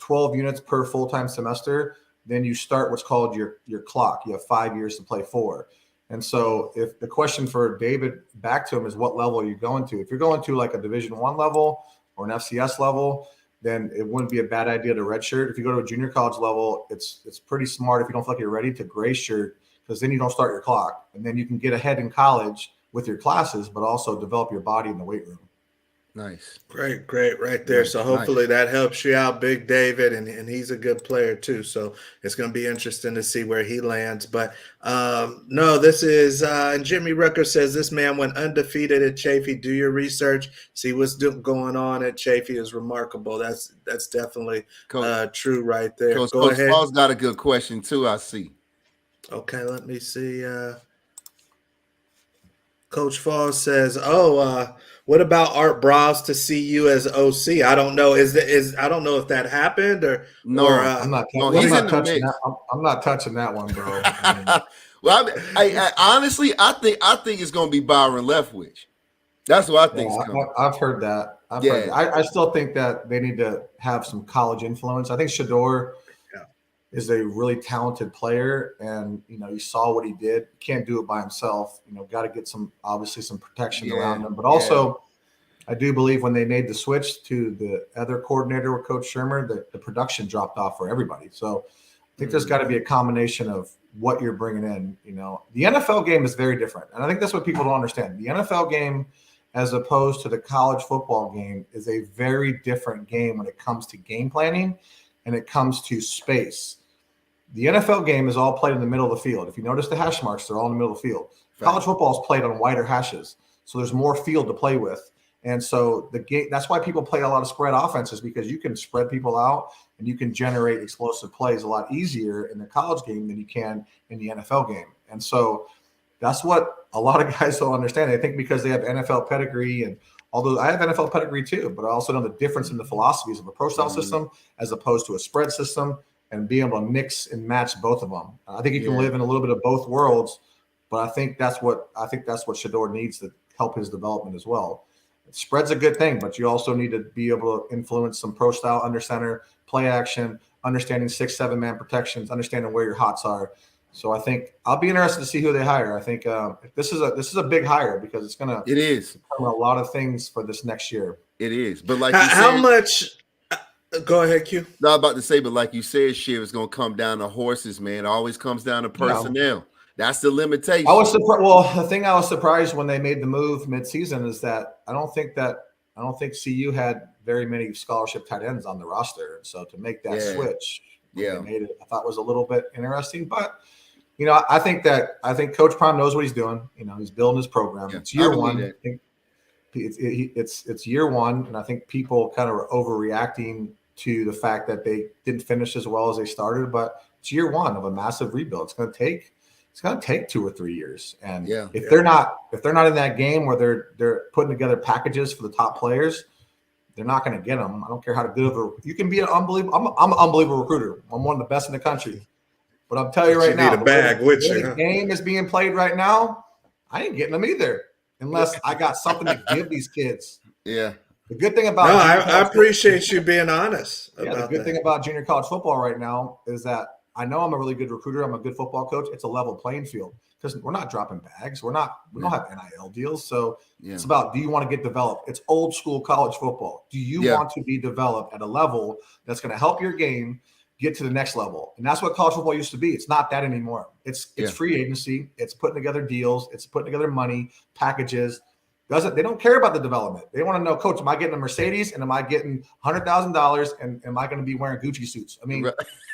12 units per full-time semester, then you start what's called your clock. You have 5 years to play for. And so if the question for David back to him is what level are you going to? If you're going to like a Division I level or an FCS level, then it wouldn't be a bad idea to redshirt. If you go to a junior college level, it's pretty smart if you don't feel like you're ready to gray shirt, because then you don't start your clock. And then you can get ahead in college with your classes, but also develop your body in the weight room. Nice. Great right there. So hopefully that helps you out, Big David, and he's a good player too. So it's going to be interesting to see where he lands. But no, this is and Jimmy Rucker says this man went undefeated at Chaffee. Do your research, see what's going on at Chaffee is remarkable. That's definitely true right there. Coach Paul's got a good question too, I see. Okay, let me see. Coach Falls says, what about Art Browse to see you as OC? I don't know. I don't know if that happened or no. I'm not touching that one, bro. Well, I honestly, I think it's going to be Byron Leftwich. That's what I think. I've heard that. I still think that they need to have some college influence. I think Shedeur is a really talented player, and you saw what he did. Can't do it by himself. Got to get some protection around him. But also, I do believe when they made the switch to the other coordinator with Coach Shermer, the production dropped off for everybody. So I think there's got to be a combination of what you're bringing in. The NFL game is very different, and I think that's what people don't understand. The NFL game, as opposed to the college football game, is a very different game when it comes to game planning and it comes to space. The NFL game is all played in the middle of the field. If you notice the hash marks, they're all in the middle of the field. College football is played on wider hashes, so there's more field to play with. And so the game, that's why people play a lot of spread offenses, because you can spread people out and you can generate explosive plays a lot easier in the college game than you can in the NFL game. And so that's what a lot of guys don't understand. They think because they have NFL pedigree, and although I have NFL pedigree too, but I also know the difference in the philosophies of a pro style system as opposed to a spread system, and being able to mix and match both of them. I think you can live in a little bit of both worlds, but I think that's what Shedeur needs to help his development as well. Spread's a good thing, but you also need to be able to influence some pro style under center, play action, understanding 6-7 man protections, understanding where your hots are. So I think I'll be interested to see who they hire. I think this is a big hire, because it's going to determine a lot of things for this next year. It is, but like how much? Go ahead, Q. No, I'm about to say, but like you said, Shiv, is going to come down to horses, man. It always comes down to personnel. That's the limitation. The thing I was surprised when they made the move midseason is that I don't think CU had very many scholarship tight ends on the roster. So to make that switch, they made it, I thought was a little bit interesting. But I think Coach Prime knows what he's doing. He's building his program. Yeah, it's year I believe one. that. I think it's year one, and I think people kind of are overreacting to the fact that they didn't finish as well as they started. But it's year one of a massive rebuild. It's going to take 2 or 3 years. And if they're not in that game where they're putting together packages for the top players, they're not going to get them. I don't care how good of you can be an unbelievable. I'm an unbelievable recruiter. I'm one of the best in the country. But I'm telling you right now, the game is being played right now. I ain't getting them either, unless I got something to give these kids. Yeah. The good thing about I appreciate you being honest. The good thing about junior college football right now is that I know I'm a really good recruiter. I'm a good football coach. It's a level playing field because we're not dropping bags. We don't have NIL deals. So it's about, do you want to get developed? It's old school college football. Do you want to be developed at a level that's going to help your game get to the next level? And that's what college football used to be. It's not that anymore. It's free agency. It's putting together deals. It's putting together money, packages. They don't care about the development. They want to know, Coach, am I getting a Mercedes and am I getting $100,000 and am I going to be wearing Gucci suits? I mean,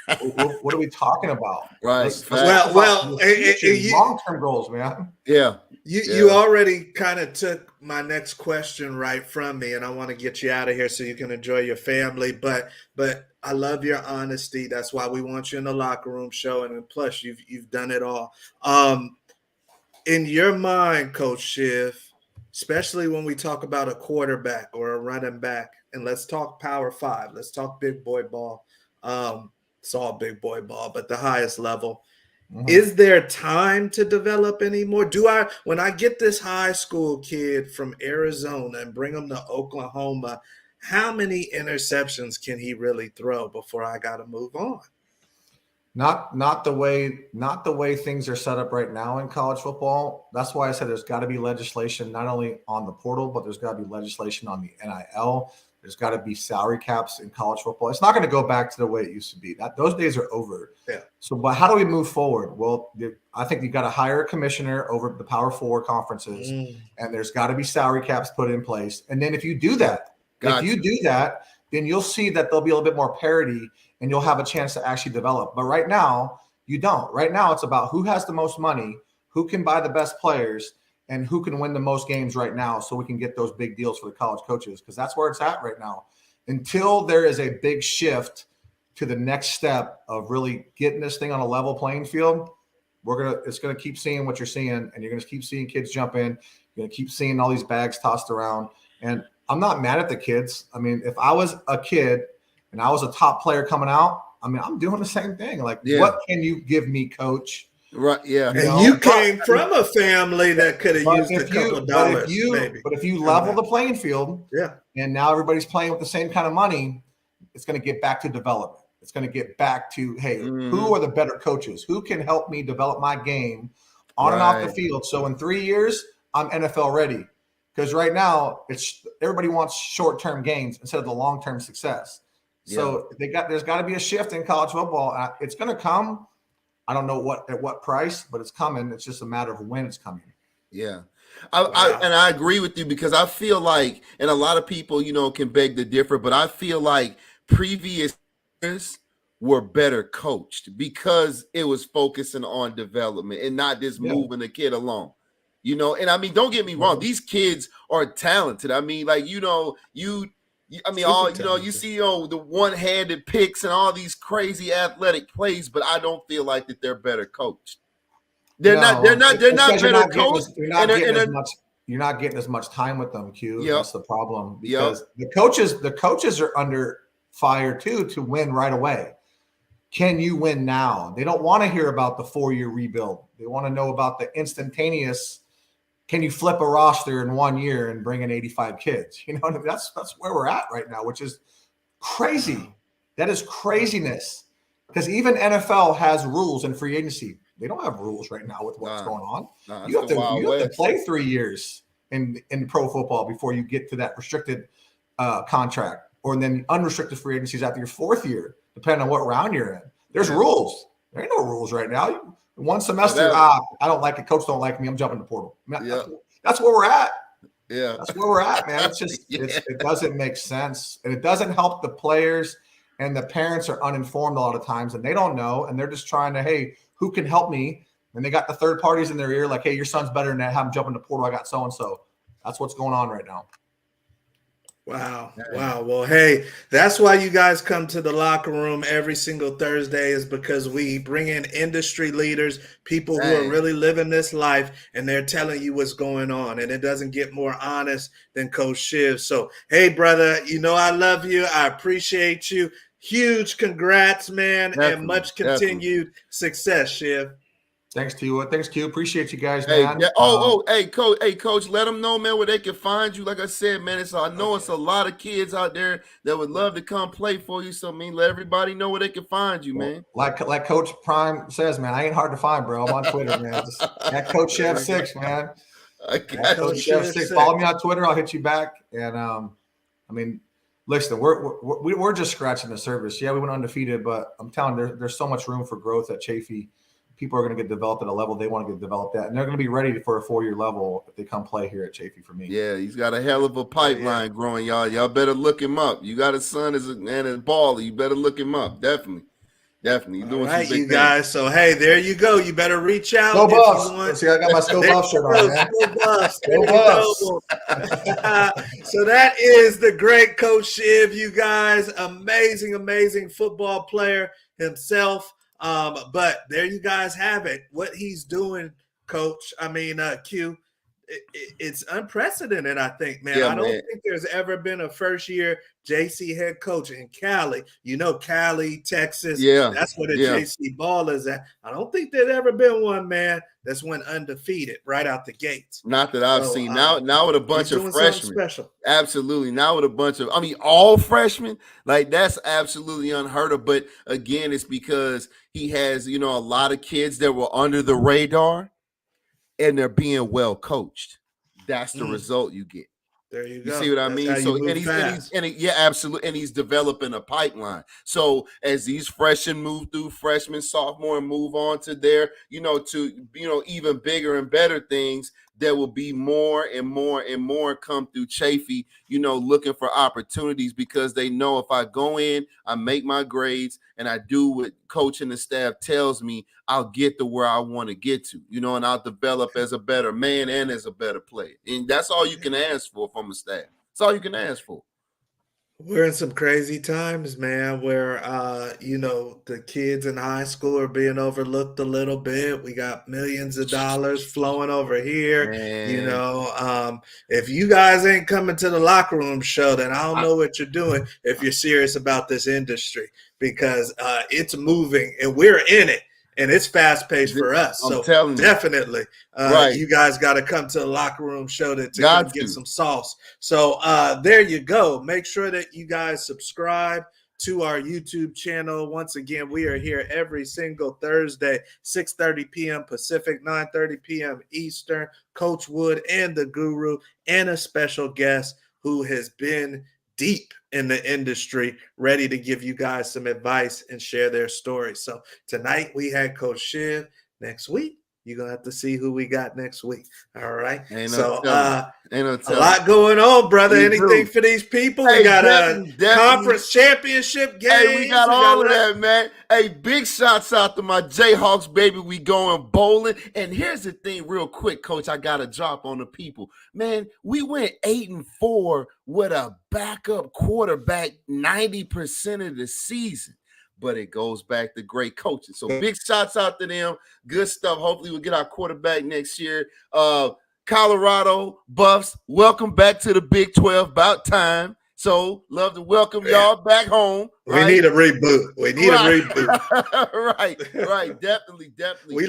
what are we talking about? Right. Long-term goals, man. Yeah. You already kind of took my next question right from me, and I want to get you out of here so you can enjoy your family. But I love your honesty. That's why we want you in the locker room show, and plus you've done it all. In your mind, Coach Chiv, especially when we talk about a quarterback or a running back, and let's talk Power 5, let's talk big boy ball. It's all big boy ball, but the highest level. Mm-hmm. Is there time to develop anymore? When I get this high school kid from Arizona and bring him to Oklahoma, how many interceptions can he really throw before I got to move on? Not the way things are set up right now in college football. That's why I said there's got to be legislation not only on the portal, but there's got to be legislation on the NIL. There's got to be salary caps in college football. It's not going to go back to the way it used to be. Those days are over. Yeah. So, but how do we move forward? Well, I think you've got to hire a commissioner over the Power 4 conferences, and there's got to be salary caps put in place. And then if you do that, then you'll see that there'll be a little bit more parity, and you'll have a chance to actually develop. But right now, you don't. Right now, it's about who has the most money, who can buy the best players, and who can win the most games right now so we can get those big deals for the college coaches, because that's where it's at right now. Until there is a big shift to the next step of really getting this thing on a level playing field, it's gonna keep seeing what you're seeing, and you're gonna keep seeing kids jump in. You're gonna keep seeing all these bags tossed around. And I'm not mad at the kids. I mean, if I was a kid and I was a top player coming out, I mean, I'm doing the same thing. Like, what can you give me, coach? Right, yeah. And you came from a family that could have used a couple of dollars, maybe. But if you level the playing field, and now everybody's playing with the same kind of money, it's going to get back to development. It's going to get back to, hey, who are the better coaches? Who can help me develop my game on and off the field? So in 3 years, I'm NFL ready. Because right now, everybody wants short-term gains instead of the long-term success. So there's got to be a shift in college football. It's going to come. I don't know at what price, but it's coming. It's just a matter of when it's coming. Yeah. I agree with you, because I feel like, and a lot of people, can beg to differ, but I feel like previous years were better coached because it was focusing on development and not just moving the kid along. And I mean, don't get me wrong, these kids are talented. I mean, like, you see the one-handed picks and all these crazy athletic plays, but I don't feel like that they're better coached. They're not better coached. You're not getting as much time with them, Q. Yep. That's the problem, because the coaches are under fire too to win right away. Can you win now? They don't want to hear about the 4-year rebuild. They want to know about the instantaneous. Can you flip a roster in 1 year and bring in 85 kids? That's where we're at right now, which is crazy. That is craziness, because even NFL has rules in free agency. They don't have rules right now with what's going on. You have to play 3 years in pro football before you get to that restricted contract, or then unrestricted free agencies after your 4th year, depending on what round you're in. There's rules. There ain't no rules right now. One semester, I don't like it. Coach don't like me. I'm jumping the portal. That's where we're at. Yeah, that's where we're at, man. It's just it doesn't make sense, and it doesn't help the players, and the parents are uninformed a lot of times, and they don't know, and they're just trying to, hey, who can help me And they got the third parties in their ear, like, hey, your son's better than that. Have him jump in the portal. I got so and so. That's what's going on right now. Wow. Wow. Well, hey, that's why you guys come to the locker room every single Thursday, is because we bring in industry leaders, people who are really living this life, and they're telling you what's going on. And it doesn't get more honest than Coach Shiv. So, hey, brother, I love you. I appreciate you. Huge congrats, man, and much continued success, Shiv. Thanks to you. Thanks, Q. Appreciate you guys, man. Hey, Coach, let them know, man, where they can find you. Like I said, man, it's a lot of kids out there that would love to come play for you. So, let everybody know where they can find you, man. Like Coach Prime says, man, I ain't hard to find, bro. I'm on Twitter, man. Just at Coach Chev 6, man. Coach Chev 6. Follow me on Twitter. I'll hit you back. And listen, we're just scratching the surface. Yeah, we went undefeated, but I'm telling you, there's so much room for growth at Chafee. People are going to get developed at a level they want to get developed at, and they're going to be ready for a 4-year level if they come play here at Chafee for me. Yeah, he's got a hell of a pipeline growing, y'all. Y'all better look him up. You got a son as a baller. You better look him up. Definitely. You're doing some big things. Guys. So, hey, there you go. You better reach out. Go Buffs. See, I got my Go Buffs shirt on, man. Go Buffs. Go Buffs. So that is the great Coach Shiv, you guys. Amazing football player himself. But there you guys have it. What he's doing, Coach. Q. It's unprecedented, I think, man. I don't think there's ever been a first-year JC head coach in Cali. Cali, Texas. Yeah, that's where the JC ball is at. I don't think there's ever been one, man, that's went undefeated right out the gates. Not that I've seen. Now with a bunch of freshmen. Special. Absolutely. Now with a bunch of, all freshmen, like that's absolutely unheard of. But again, it's because he has, a lot of kids that were under the radar. And they're being well coached. That's the result you get. There you go. You see what I mean? So absolutely. And he's developing a pipeline. So as these freshmen move through freshman, sophomore, and move on to their, to even bigger and better things, there will be more and more come through Chafee, looking for opportunities, because they know if I go in, I make my grades, and I do what coach and the staff tells me, I'll get to where I want to get to, and I'll develop as a better man and as a better player. And that's all you can ask for from a staff. That's all you can ask for. We're in some crazy times, man, where, the kids in high school are being overlooked a little bit. We got millions of dollars flowing over here. Man. If you guys ain't coming to the locker room show, then I don't know what you're doing if you're serious about this industry, because it's moving and we're in it. And it's fast-paced for us. So definitely, you guys got to come to the locker room show to come get some sauce. So there you go. Make sure that you guys subscribe to our YouTube channel. Once again, we are here every single Thursday, 6:30 p.m. Pacific, 9:30 p.m. Eastern. Coach Wood and the Guru, and a special guest who has been deep in the industry, ready to give you guys some advice and share their stories. So tonight we had Coach Shiv. Next week, you're going to have to see who we got next week. All right. A lot going on, brother. Anything for these people? We got a conference championship game. Hey, we got all of that, man. Hey, big shots out to my Jayhawks, baby. We going bowling. And here's the thing real quick, Coach. I got to drop on the people. Man, we went 8-4 with a backup quarterback 90% of the season. But it goes back to great coaching. So big shots out to them. Good stuff. Hopefully we'll get our quarterback next year. Colorado Buffs, welcome back to the Big 12. About time. So love to welcome y'all back home. Right? We need a reboot. Right. Definitely. We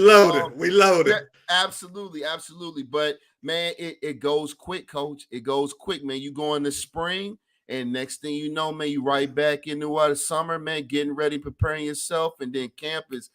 loaded. Absolutely. But man, it goes quick, Coach. It goes quick, man. You go in the spring. And next thing you know, man, you right back into the summer, man, getting ready, preparing yourself, and then camp it's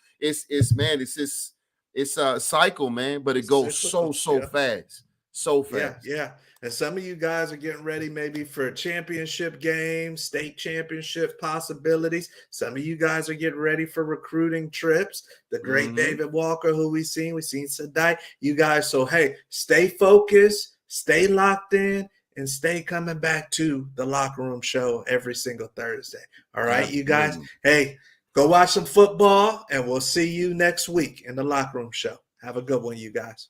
a cycle, man, but it goes so fast. So fast. Yeah. And some of you guys are getting ready maybe for championship games, state championship possibilities. Some of you guys are getting ready for recruiting trips. The great David Walker, who we've seen Sadai. You guys, so hey, stay focused, stay locked in, and stay coming back to the Locker Room Show every single Thursday. All right, you guys. Hey, go watch some football, and we'll see you next week in the Locker Room Show. Have a good one, you guys.